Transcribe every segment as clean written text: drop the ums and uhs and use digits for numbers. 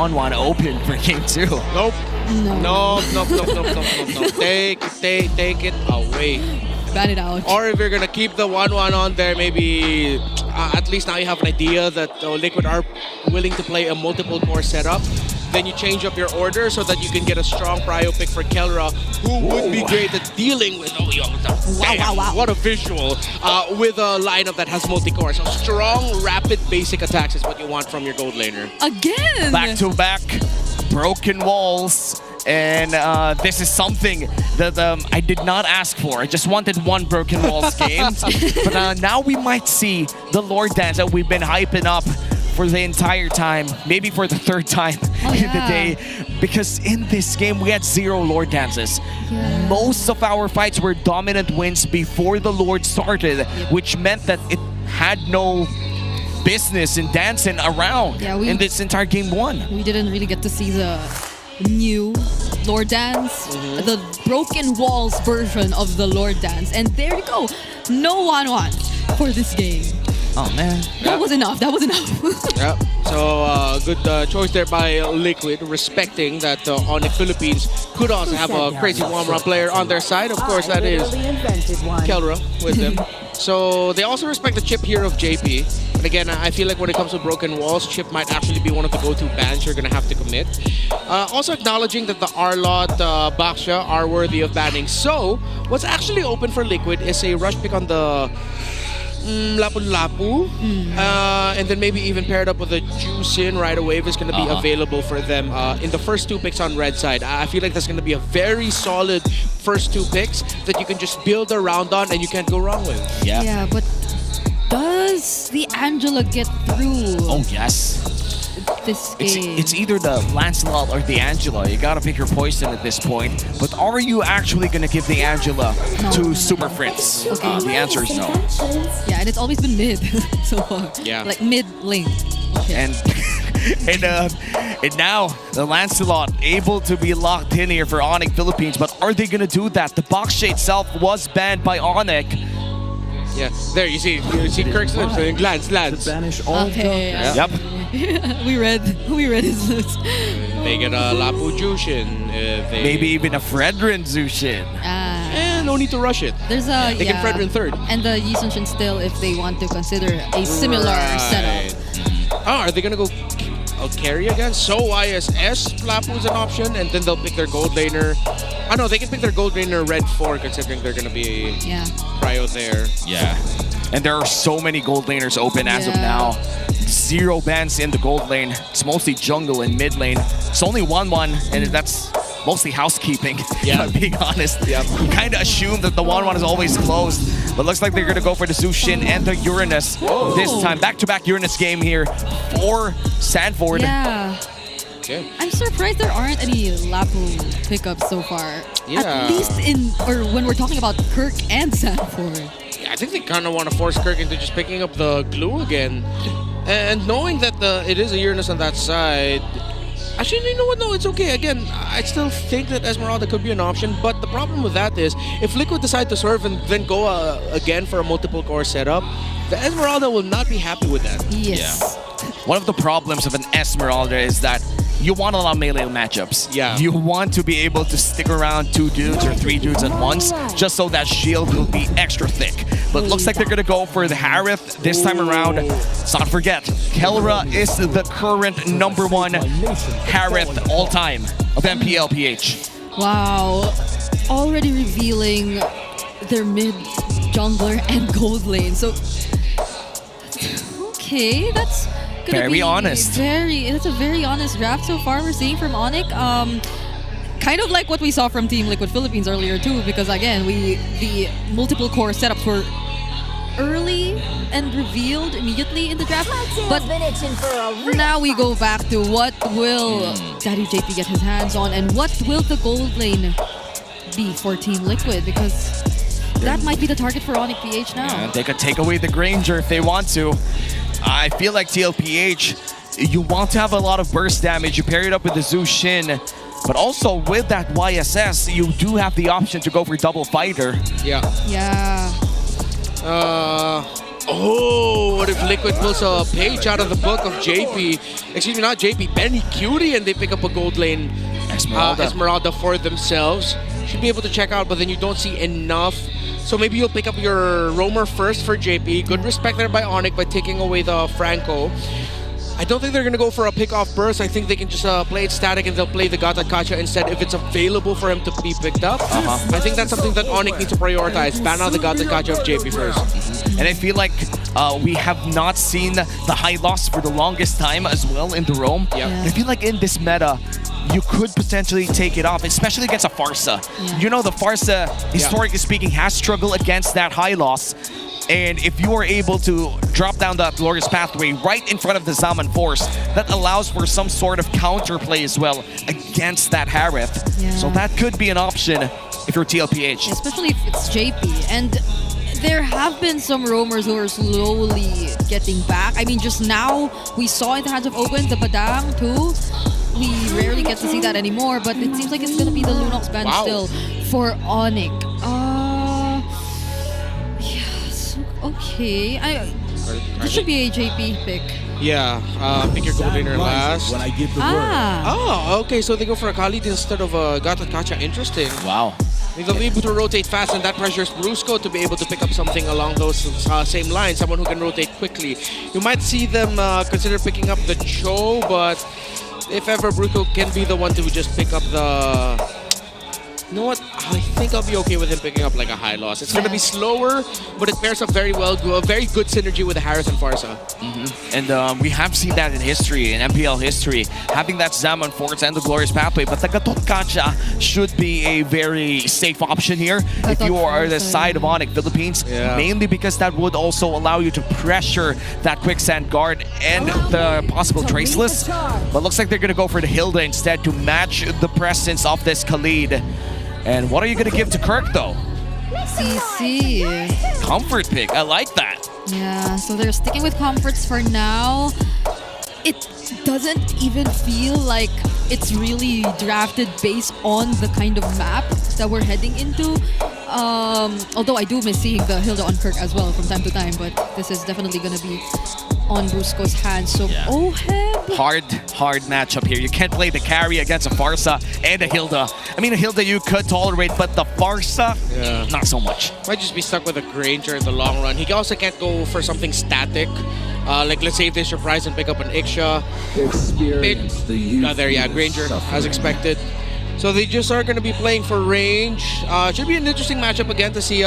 1-1 open for game 2. Nope. No. Take it away. Ban it out. Or if you're gonna keep the 1-1 on there, maybe at least now you have an idea that Liquid are willing to play a multiple core setup. Then you change up your order so that you can get a strong prio pick for Kelra, who would be great at dealing with. Wow. What a visual with a lineup that has multi-core. So strong, rapid, basic attacks is what you want from your gold laner. Again! Back to back, broken walls. And this is something that I did not ask for. I just wanted one Broken Walls game. But now we might see the Lord Dance that we've been hyping up for the entire time, maybe for the third time in the day. Because in this game, we had 0 Lord Dances. Yeah. Most of our fights were dominant wins before the Lord started, which meant that it had no business in dancing around in this entire game 1. We didn't really get to see the new Lord Dance, the Broken Walls version of the Lord Dance. And there you go. No 1-1 for this game. Oh, man. That was enough. Yeah. So, good choice there by Liquid, respecting that Onic Philippines could also have a crazy one-run player on their side. Of course, that is Kelra with them. So, they also respect the chip here of JP. And again, I feel like when it comes to Broken Walls, chip might actually be one of the go-to bans you're going to have to commit. Also acknowledging that the Arlot, Baksha are worthy of banning. So, what's actually open for Liquid is a rush pick on the Lapu-Lapu, and then maybe even paired up with a Juicin right away if it's going to be available for them in the first 2 picks on red side. I feel like that's going to be a very solid first 2 picks that you can just build around on and you can't go wrong with. Yeah, but does the Angela get through? Oh, yes. This game? It's either the Lancelot or the Angela. You gotta pick your poison at this point. But are you actually gonna give the Angela to Super Fritz? Okay. The answer is no. Yeah, and it's always been mid so far. Yeah. Like mid lane. Okay. And now the Lancelot able to be locked in here for Onic Philippines. But are they gonna do that? The Baksha itself was banned by Onic. Yeah, there you see Kirk's lips and glance. Okay. Yep. we read his lips. They get a Lapu Jushin. Maybe even a Fredrin Zushin. And no need to rush it. There's a They can Fredrin third. And the Yi Sun-shin still if they want to consider a similar setup. Oh, are they gonna go carry again? So ISS Lapu is an option, and then they'll pick their gold laner. Oh no, they can pick their gold laner red 4 considering they're gonna be prio there. Yeah. And there are so many gold laners open as of now. 0 bans in the gold lane. It's mostly jungle and mid lane. It's only 1-1, and that's mostly housekeeping, if I'm being honest. You kind of assume that the 1-1 is always closed, but looks like they're going to go for the Zushin and the Uranus this time. Back-to-back Uranus game here for Sanford. Yeah. Okay. I'm surprised there aren't any Lapu pickups so far. Yeah. At least when we're talking about Kirk and Sanford. Yeah, I think they kind of want to force Kirk into just picking up the glue again. And knowing that it is a Uranus on that side, actually, you know what? No, it's okay. Again, I still think that Esmeralda could be an option, but the problem with that is if Liquid decide to serve and then go again for a multiple core setup, the Esmeralda will not be happy with that. Yes. Yeah. One of the problems of an Esmeralda is that you want a lot of melee matchups. Yeah. You want to be able to stick around 2 dudes or 3 dudes at once, just so that shield will be extra thick. But looks like they're gonna go for the Harith this time around. Let's not forget, Kelra is the current #1 Harith all time of MPLPH. Wow. Already revealing their mid jungler and gold lane. So okay, that's gonna Very be honest. It's a very honest draft so far we're seeing from Onic. Kind of like what we saw from Team Liquid Philippines earlier too, because again, the multiple core setups were early and revealed immediately in the draft. But now we go back to what will Daddy JP get his hands on, and what will the gold lane be for Team Liquid, because that might be the target for Onic PH now. Yeah, they could take away the Granger if they want to. I feel like TLPH, you want to have a lot of burst damage. You pair it up with the Zushin, but also with that YSS, you do have the option to go for double fighter. Yeah. Yeah. Oh, what if Liquid pulls a page out of the book of JP? Excuse me, not JP, Benny Cutie, and they pick up a gold lane Esmeralda for themselves. Should be able to check out, but then you don't see enough. So maybe you'll pick up your roamer first for JP. Good respect there by Onic by taking away the Franco. I don't think they're going to go for a pick-off burst. I think they can just play it static and they'll play the Gata Kacha instead if it's available for him to be picked up. I think that's something that Onic needs to prioritize. Ban out the Gata Kacha of JP first. And I feel like we have not seen the high loss for the longest time as well in the roam. Yeah. I feel like in this meta, you could potentially take it off, especially against a Farsa. Yeah. You know, the Farsa, historically speaking, has struggled against that high loss. And if you are able to drop down that Glorious Pathway right in front of the Zaman Force, that allows for some sort of counterplay as well against that Harith. Yeah. So that could be an option if you're TLPH. Especially if it's JP. And there have been some roamers who are slowly getting back. I mean, just now, we saw in the Hands of Open, the Padang too. We rarely get to see that anymore, but it seems like it's going to be the Lunox ban still for Onic. Okay, this should be a JP pick. Yeah, pick your gold laner last. When I give the Oh, okay, so they go for a Khalid instead of a Gata Kacha. Interesting. Wow. They'll be able to rotate fast, and that pressures Brusco to be able to pick up something along those same lines, someone who can rotate quickly. You might see them consider picking up the Cho, but if ever Brusco can be the one to just pick up the... You know what? I think I'll be okay with him picking up like a high loss. It's going to be slower, but it pairs up very well. A very good synergy with the Harith and Farsa. And we have seen that in history, in MPL history, having that Zaman Force and the Glorious Pathway. But the Gatot Kacha should be a very safe option here if you are the side of Onic Philippines, mainly because that would also allow you to pressure that Quicksand Guard and the possible Traceless. But looks like they're going to go for the Hilda instead to match the presence of this Khalid. And what are you going to give to Kirk, though? CC. Comfort pick. I like that. Yeah, so they're sticking with comforts for now. It doesn't even feel like it's really drafted based on the kind of map that we're heading into. Although I do miss seeing the Hilda on Kirk as well from time to time, but this is definitely going to be on Brusco's hands. So, Hard matchup here. You can't play the carry against a Farsa and a Hilda. I mean, a Hilda you could tolerate, but the Farsa, not so much. Might just be stuck with a Granger in the long run. He also can't go for something static. Like, let's say if they surprise and pick up an Iksha. Granger, as expected. So they just are going to be playing for range. Should be an interesting matchup again to see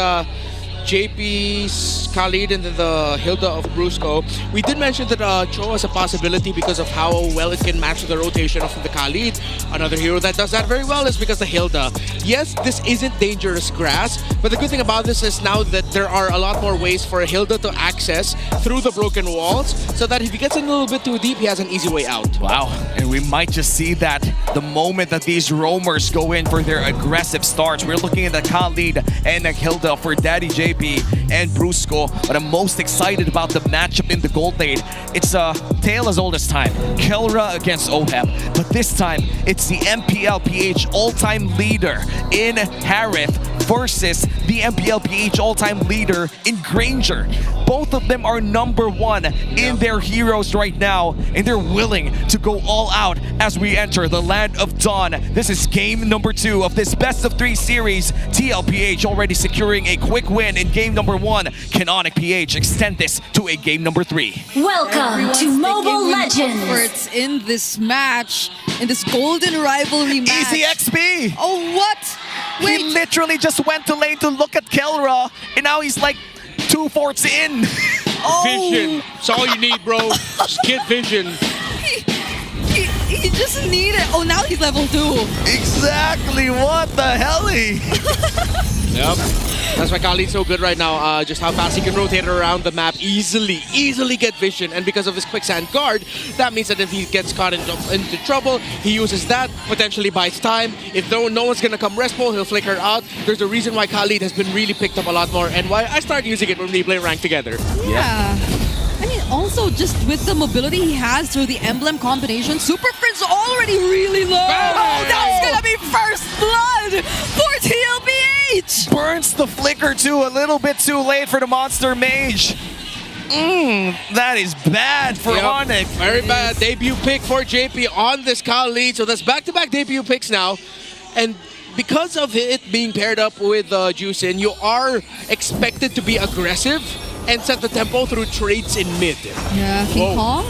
JP's Khalid and then the Hilda of Brusco. We did mention that Cho is a possibility because of how well it can match the rotation of the Khalid. Another hero that does that very well is because the Hilda. Yes, this isn't dangerous grass, but the good thing about this is now that there are a lot more ways for Hilda to access through the broken walls, so that if he gets in a little bit too deep, he has an easy way out. Wow, and we might just see that the moment that these roamers go in for their aggressive starts. We're looking at the Khalid and the Hilda for Daddy JP and Brusco, but I'm most excited about the matchup in the gold lane. It's a tale as old as time. Kelra against Oheb, but this time it's the MPLPH all-time leader in Harith versus the MPLPH all-time leader in Granger. Both of them are #1 in their heroes right now, and they're willing to go all out as we enter the Land of Dawn. This is game number 2 of this best-of-3 series. TLPH already securing a quick win in game number 1. Can Onic PH extend this to a game number 3? Welcome to Mobile Legends. In this match, in this golden rivalry match. Easy XP! Oh, what? Wait. He literally just went to lane to look at Kelra, and now he's like 2 forts in. Vision. That's all you need, bro. Just get vision. He just needed. Oh, now he's level 2. Exactly. What the hell? Yep. That's why Khalid's so good right now. Just how fast he can rotate around the map easily get vision. And because of his quicksand guard, that means that if he gets caught into trouble, he uses that, potentially buys time. If no one's gonna come respo, he'll flicker out. There's a reason why Khalid has been really picked up a lot more, and why I started using it when we play ranked together. Yeah. I mean, also just with the mobility he has through the emblem combination, Super Friend's already really low. Oh, that's gonna be first blood for TLPH. Burns the flicker too, a little bit too late for the Monster Mage. That is bad for Onic. Very bad debut pick for JP on this Cal lead. So that's back-to-back debut picks now. And because of it being paired up with Juicin, you are expected to be aggressive and set the tempo through trades in mid. Yeah, King Kong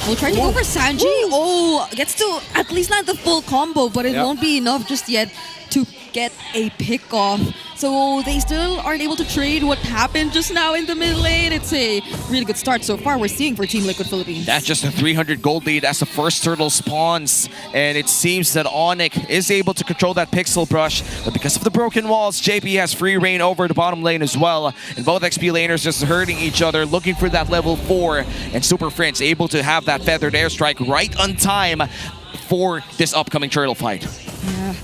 will try to go for Sanji. Oh, gets to at least land the full combo, but it won't be enough just yet to get a pick off. So they still aren't able to trade what happened just now in the mid lane. It's a really good start so far we're seeing for Team Liquid Philippines. That's just a 300 gold lead as the first turtle spawns. And it seems that Onic is able to control that pixel brush. But because of the broken walls, JP has free reign over the bottom lane as well. And both XP laners just hurting each other, looking for that level 4. And Super Prince able to have that feathered airstrike right on time for this upcoming turtle fight. Yeah.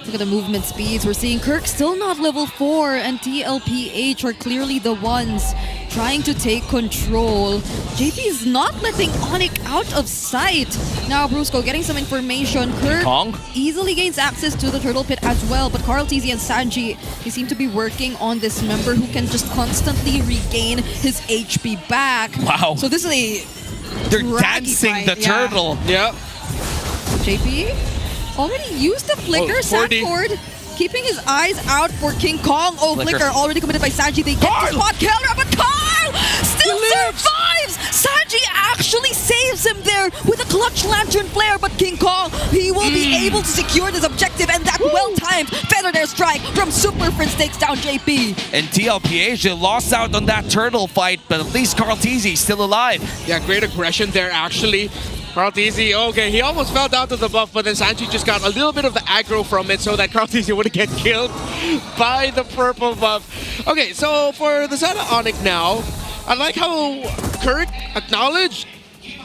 Look at the movement speeds. We're seeing Kirk still not level 4, and TLPH are clearly the ones trying to take control. JP is not letting Onic out of sight. Now Brusco getting some information. Kirk easily gains access to the turtle pit as well, but Carl TZ and Sanji, they seem to be working on this member who can just constantly regain his HP back. Wow. So this is a They're dancing the turtle. Yeah. JP already used the flicker. Sanford keeping his eyes out for King Kong. Oh, flicker already committed by Sanji. They get to spot Kelra, but Carl still survives. Sanji actually saves him there with a clutch lantern flare, but King Kong, he will be able to secure this objective, and that well-timed feathered airstrike from Super Prince takes down JP. And TLPH lost out on that turtle fight, but at least Carl TZ still alive. Yeah, great aggression there actually. Carl TZ, okay, he almost fell down to the buff, but then Sanji just got a little bit of the aggro from it so that Carl TZ wouldn't get killed by the purple buff. Okay, so for the side of Onic now, I like how Kirk acknowledged,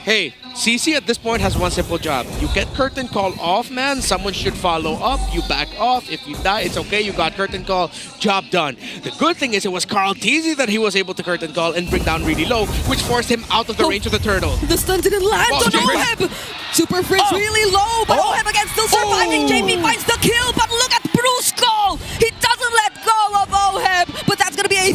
hey, CC at this point has one simple job. You get curtain call off, man. Someone should follow up. You back off. If you die, it's okay. You got curtain call. Job done. The good thing is it was Carl TZ that he was able to curtain call and bring down really low, which forced him out of the range of the turtle. The stun didn't land on Oheb. Super Prince really low, but Oheb again still surviving. JP finds the kill, but look at Brusco. He doesn't let go of Oheb, but that's going to be a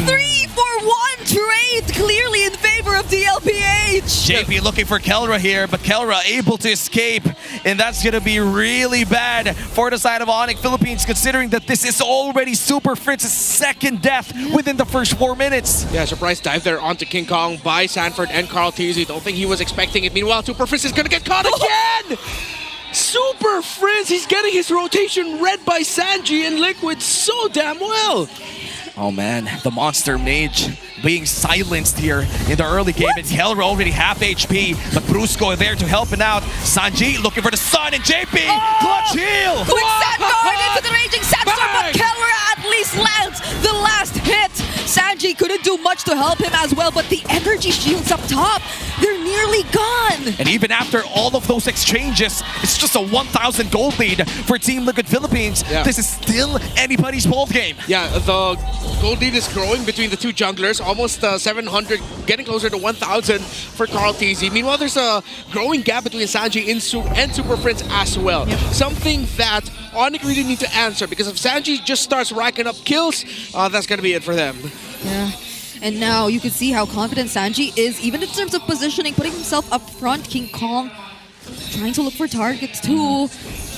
3-for-1 trade, clearly in favor of DLPH. JP looking for Kelra here, but Kelra able to escape, and that's going to be really bad for the side of Onic Philippines, considering that this is already Super Prince's second death within the first 4 minutes. Yeah, surprise dive there onto King Kong by Sanford and Carl TZ. Don't think he was expecting it. Meanwhile, Super Prince is going to get caught again! Super Prince, he's getting his rotation read by Sanji and Liquid so damn well. Oh man, the Monster Mage being silenced here in the early game. And Kelra already half HP, but Brusco there to help him out. Sanji looking for the sun, and JP, clutch heal! Quick sand guard into the raging sandstorm, but Kelra at least lands the last hit. Sanji couldn't do much to help him as well, but the energy shields up top, they're nearly gone. And even after all of those exchanges, it's just a 1,000 gold lead for Team Liquid Philippines. Yeah. This is still anybody's ball game. Yeah, the gold lead is growing between the two junglers, almost 700, getting closer to 1,000 for Carl TZ. Meanwhile, there's a growing gap between Sanji and Super Prince as well. Yep. Something that Onic really need to answer, because if Sanji just starts racking up kills, that's going to be it for them. Yeah. And now you can see how confident Sanji is, even in terms of positioning, putting himself up front. King Kong trying to look for targets too,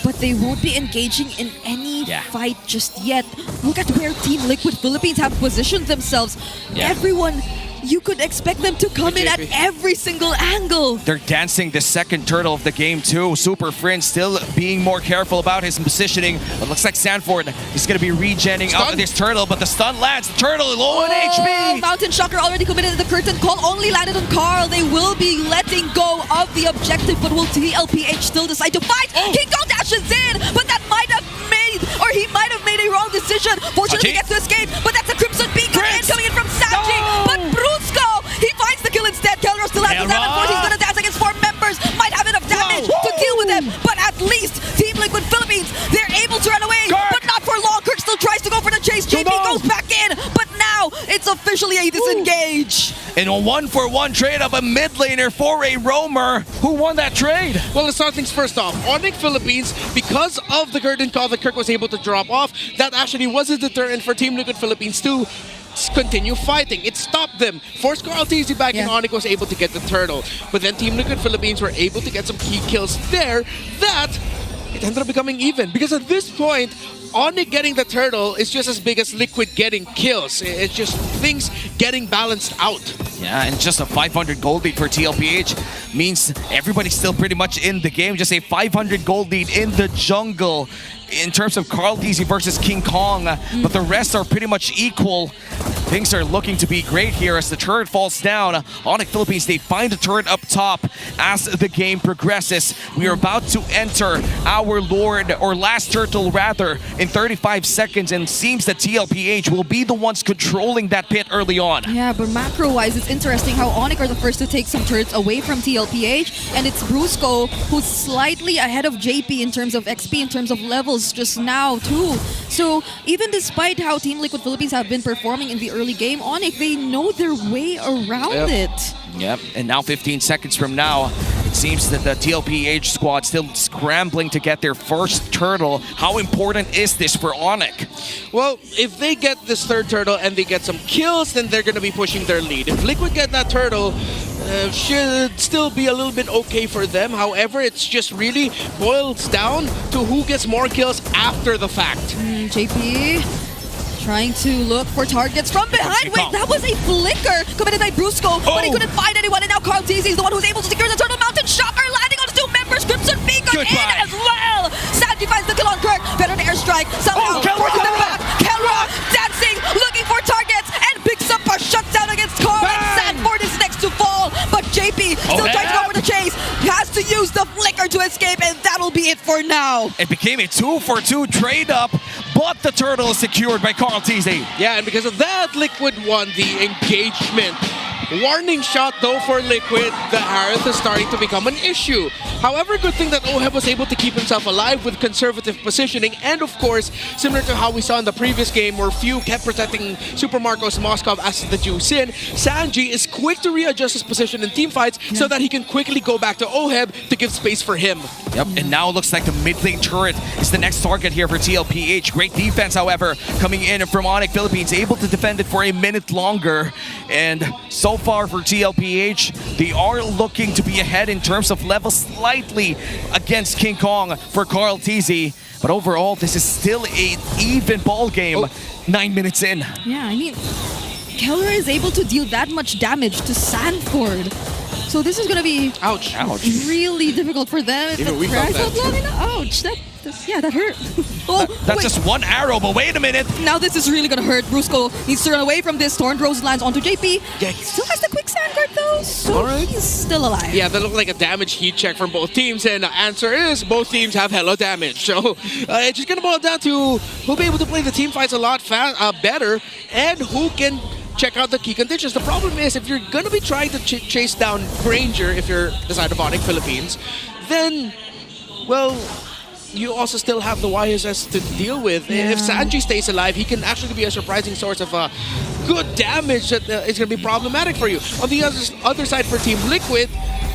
but they won't be engaging in any fight just yet. Look at where Team Liquid Philippines have positioned themselves. Everyone, you could expect them to come in at every single angle. They're dancing the second turtle of the game too. Super Prince still being more careful about his positioning. It looks like Sanford is going to be regenning out of this turtle, but the stun lands. Turtle low on HP. Mountain Shocker already committed the curtain call, only landed on Carl. They will be letting go of the objective, but will TLPH still decide to fight? King Kong dashes in, but that might have made, or he might have made a wrong decision. Fortunately, he gets to escape, but that's a Crimson Beacon coming in from Sanji. But Brusco, he finds the kill instead. Kelra still has the 7-4. He's going to dance against 4 members. Might have enough damage to deal with them, but at least Team Liquid Philippines, they're able to run away, but not for long. Kirk still tries to go for the chase. JP goes back in, but now it's officially a disengage. In a 1-for-1 trade of a mid laner for a roamer. Who won that trade? Well, let's start things first off. Onic Philippines, because of the curtain call that Kirk was able to drop off, that actually was a deterrent for Team Liquid Philippines to continue fighting. It stopped stop them, force Carl TZ back, and Onic was able to get the turtle. But then Team Liquid Philippines were able to get some key kills there that it ended up becoming even. Because at this point, Onic getting the turtle is just as big as Liquid getting kills. It's just things getting balanced out. Yeah, and just a 500 gold lead for TLPH means everybody's still pretty much in the game. Just a 500 gold lead in the jungle in terms of Carl TZ versus King Kong, but the rest are pretty much equal. Things are looking to be great here as the turret falls down. Onic Philippines, they find the turret up top as the game progresses. We are about to enter our Lord, or last turtle rather, in 35 seconds, and seems that TLPH will be the ones controlling that pit early on. Yeah, but macro-wise, it's interesting how Onic are the first to take some turrets away from TLPH, and it's Brusco who's slightly ahead of JP in terms of XP, in terms of levels just now too. So even despite how Team Liquid Philippines have been performing in the early game, Onic, they know their way around it. Yep, and now 15 seconds from now, it seems that the TLPH squad still scrambling to get their first turtle. How important is this for Onic? Well, if they get this third turtle and they get some kills, then they're going to be pushing their lead. If Liquid get that turtle, should still be a little bit okay for them. However, it's just really boils down to who gets more kills after the fact. JP trying to look for targets from behind. Wait, that was a flicker committed by Brusco, but he couldn't find anyone, and now Carl TZ is the one who's able to secure the Turtle Mountain Shocker, landing on 2 members. Crimson Beacon in as well. Sanji finds the kill on Kirk. Better to airstrike. Somehow forcing them back. Kelra dancing, looking for targets, and picks up a shutdown against Carl. And Sanford is next to fall, but JP still trying to go for the chase. He has to use the flicker to escape, and that'll be it for now. It became a 2-for-2 trade-up, but the turtle is secured by Carl TZ. Yeah, and because of that, Liquid won the engagement. Warning shot though for Liquid, the Aerith is starting to become an issue. However, good thing that Oheb was able to keep himself alive with conservative positioning, and of course, similar to how we saw in the previous game where Few kept protecting Super Marcos Moskov as the juice in, Sanji is quick to readjust his position in team fights so that he can quickly go back to Oheb to give space for him. Yep, and now it looks like the mid lane turret is the next target here for TLPH. Great defense, however, coming in from Onic Philippines, able to defend it for a minute longer. And so far for TLPH, they are looking to be ahead in terms of level slightly against King Kong for Carl TZ. But overall, this is still an even ball game 9 minutes in. Yeah, I mean, Kelra is able to deal that much damage to Sanford. So this is going to be really difficult for them. Even we felt that. Ouch, that hurt. That's just one arrow, but wait a minute. Now this is really going to hurt. Brusco needs to run away from this. Thorn Rose lands onto JP. Yeah, he still has the quicksand guard though, so he's still alive. Yeah, that looked like a damage heat check from both teams, and the answer is both teams have hella damage. So it's just going to boil down to who'll be able to play the team fights a lot better, and who can check out the key conditions. The problem is, if you're going to be trying to chase down Granger, if you're the side of Onic Philippines, then, well, you also still have the YSS to deal with. Yeah. If Sanji stays alive, he can actually be a surprising source of good damage that is going to be problematic for you. On the other side for Team Liquid,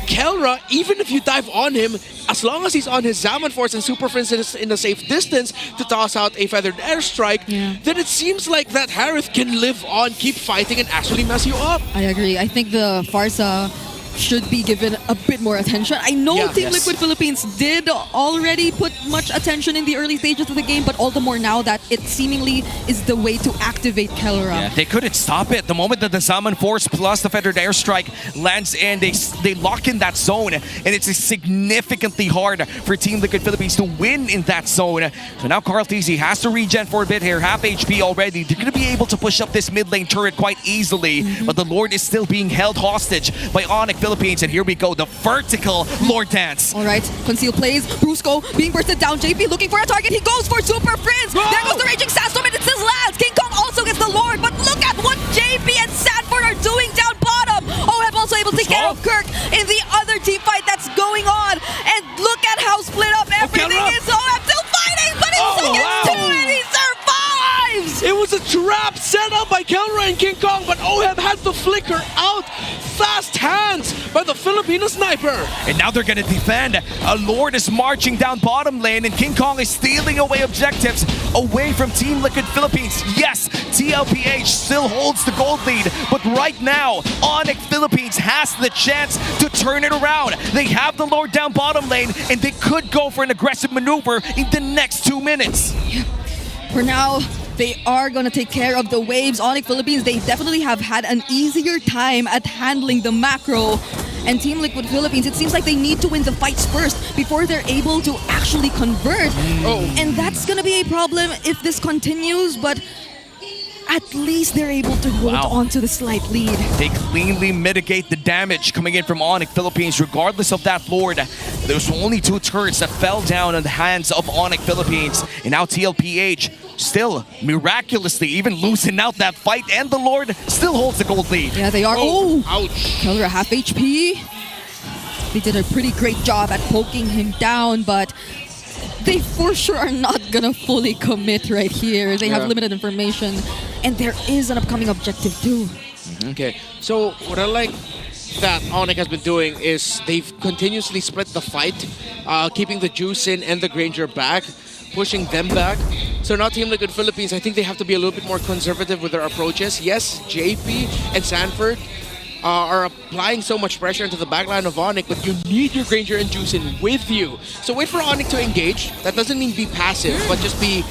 Kelra, even if you dive on him, as long as he's on his Zaman Force and Super Prince is in a safe distance to toss out a Feathered Airstrike, then it seems like that Harith can live on, keep fighting, and actually mess you up. I agree. I think the Farsa should be given a bit more attention. I know Team Liquid Philippines did already put much attention in the early stages of the game, but all the more now that it seemingly is the way to activate Kelra. Yeah, they couldn't stop it. The moment that the Zaman Force plus the Feathered Airstrike lands in, they lock in that zone, and it's significantly hard for Team Liquid Philippines to win in that zone. So now Carl TZ has to regen for a bit here, half HP already. They're going to be able to push up this mid lane turret quite easily, but the Lord is still being held hostage by Onic Philippines, and here we go, the vertical Lord Dance. All right, Conceal plays, Brusco being bursted down, JP looking for a target, he goes for Super Prince. There goes the Raging Sandstorm, and it's his last. King Kong also gets the Lord, but look at what JP and Sanford are doing down bottom. Oheb also able to get off Kirk in the other team fight that's going on, and look at how split up everything is. Oheb still fighting, but it's against 2, and he survives. It was a trap set up by Kelra and King Kong, but Oheb had to flicker out. Fast hands by the Filipino sniper. And now they're going to defend. A Lord is marching down bottom lane, and King Kong is stealing away objectives away from Team Liquid Philippines. Yes, TLPH still holds the gold lead, but right now, Onic Philippines has the chance to turn it around. They have the Lord down bottom lane, and they could go for an aggressive maneuver in the next 2 minutes. For now, they are going to take care of the waves. Onic Philippines, they definitely have had an easier time at handling the macro. And Team Liquid Philippines, it seems like they need to win the fights first before they're able to actually convert. And that's going to be a problem if this continues, but at least they're able to hold on to the slight lead. They cleanly mitigate the damage coming in from Onic Philippines, regardless of that Lord. There's only 2 turrets that fell down in the hands of Onic Philippines. And now TLPH still miraculously even losing out that fight, and the Lord still holds the gold lead. Yeah, they are. Oh, ouch. Keller half HP. They did a pretty great job at poking him down, but they for sure are not gonna fully commit right here. They have limited information, and there is an upcoming objective too. Okay, so what I like that Onic has been doing is they've continuously split the fight, keeping the Juicin and the Granger back, pushing them back. So now Team Liquid Philippines, I think they have to be a little bit more conservative with their approaches. Yes, JP and Sanford are applying so much pressure into the backline of Onic, but you need your Granger and Juicin with you. So wait for Onic to engage. That doesn't mean be passive, but just be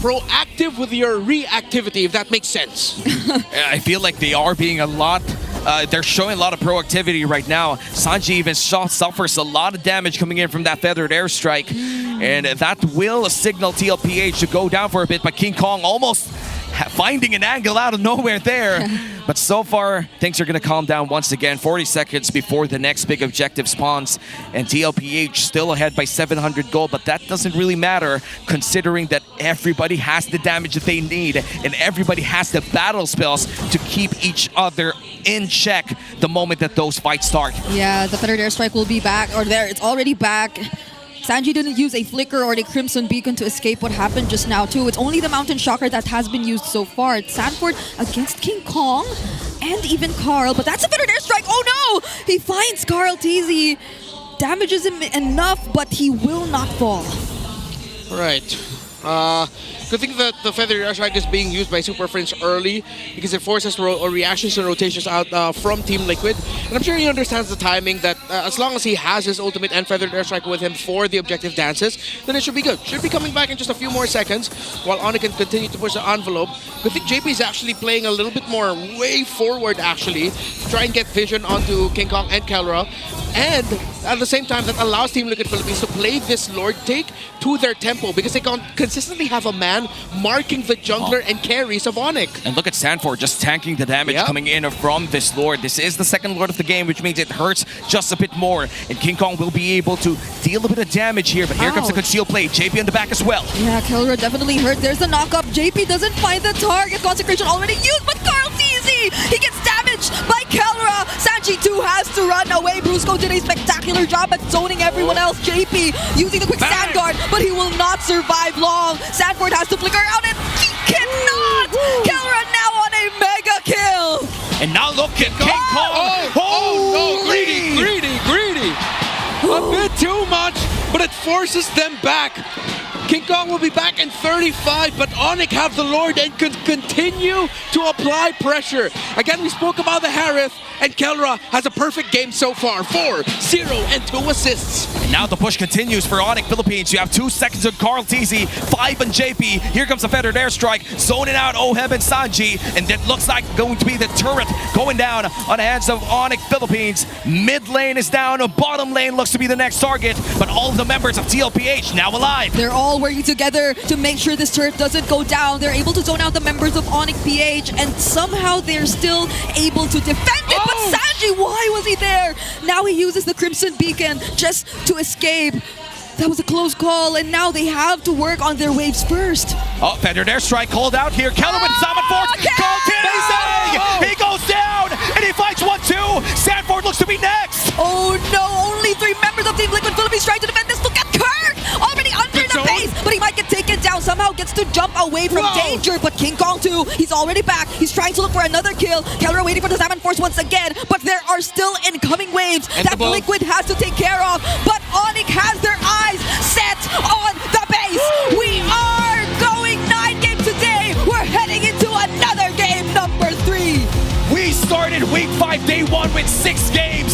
proactive with your reactivity, if that makes sense. I feel like they are being a lot... they're showing a lot of proactivity right now. Sanji even suffers a lot of damage coming in from that feathered airstrike. And that will signal TLPH to go down for a bit, but King Kong almost finding an angle out of nowhere there. But so far, things are going to calm down once again. 40 seconds before the next big objective spawns. And TLPH still ahead by 700 gold, but that doesn't really matter considering that everybody has the damage that they need and everybody has the battle spells to keep each other in check the moment that those fights start. Yeah, the feathered airstrike will be back, or there, it's already back. Sanji didn't use a flicker or a crimson beacon to escape what happened just now too. It's only the mountain shocker that has been used so far. It's Sanford against King Kong and even Carl, but that's a feathered airstrike. Oh no! He finds Carl TZ, damages him enough, but he will not fall. Right. Good thing that the feathered airstrike is being used by Super Friends early because it forces reactions and rotations out from Team Liquid. And I'm sure he understands the timing that as long as he has his ultimate and feathered airstrike with him for the objective dances, then it should be good. Should be coming back in just a few more seconds while Onic can continue to push the envelope. I think JP is actually playing a little bit more way forward actually to try and get vision onto King Kong and Kelra. And at the same time, that allows Team Liquid Philippines to play this Lord take to their tempo because they can consistently have a man marking the jungler and carries of Onic. And look at Sanford just tanking the damage coming in from this Lord. This is the second Lord of the game, which means it hurts just a bit more. And King Kong will be able to deal a bit of damage here, but here comes the concealed play. JP in the back as well. Yeah, Kelra definitely hurt. There's the knock-up. JP doesn't find the target. Consecration already used, but Carl TZ! He gets damaged by Kelra. Sanji too has to run away. Brusco did a spectacular job at zoning everyone else. JP using the quick stand guard, but he will not survive long. Sanford has to flicker out and he cannot! Kelra now on a mega kill! And now look at King Kong! Oh no, greedy! A bit too much, but it forces them back. King Kong will be back in 35, but Onic have the Lord and can continue to apply pressure. Again, we spoke about the Harith, and Kelra has a perfect game so far. 4, 0, and 2 assists. Now the push continues for Onic Philippines. You have 2 seconds on Carl TZ, 5 on JP. Here comes the feathered airstrike, zoning out Oheb and Sanji, and it looks like going to be the turret going down on the hands of Onic Philippines. Mid lane is down, bottom lane looks to be the next target, but all of the members of TLPH now alive. They're all working together to make sure this turret doesn't go down. They're able to zone out the members of Onic PH, and somehow they're still able to defend it. But Sanji, why was he there? Now he uses the Crimson Beacon just to escape. That was a close call, and now they have to work on their waves first. Oh, feathered airstrike called out here. Kellerman, Salmon Force, Carl TZ! He goes down, and he fights 1-2. Sanford looks to be next. Oh no, only 3 members of Team Liquid Philippines trying to defend this. Look at Kirk! Already under the base, but he might get taken down. Somehow gets to jump away from danger, but King Kong too, he's already back. He's trying to look for another kill. Kelra waiting for the Salmon Force once again, but there are still incoming waves that Liquid has to take care of. But Onic has their eyes set on the base. We are going 9 games today. We're heading into another game, number 3. We started week 5, day 1 with 6 games.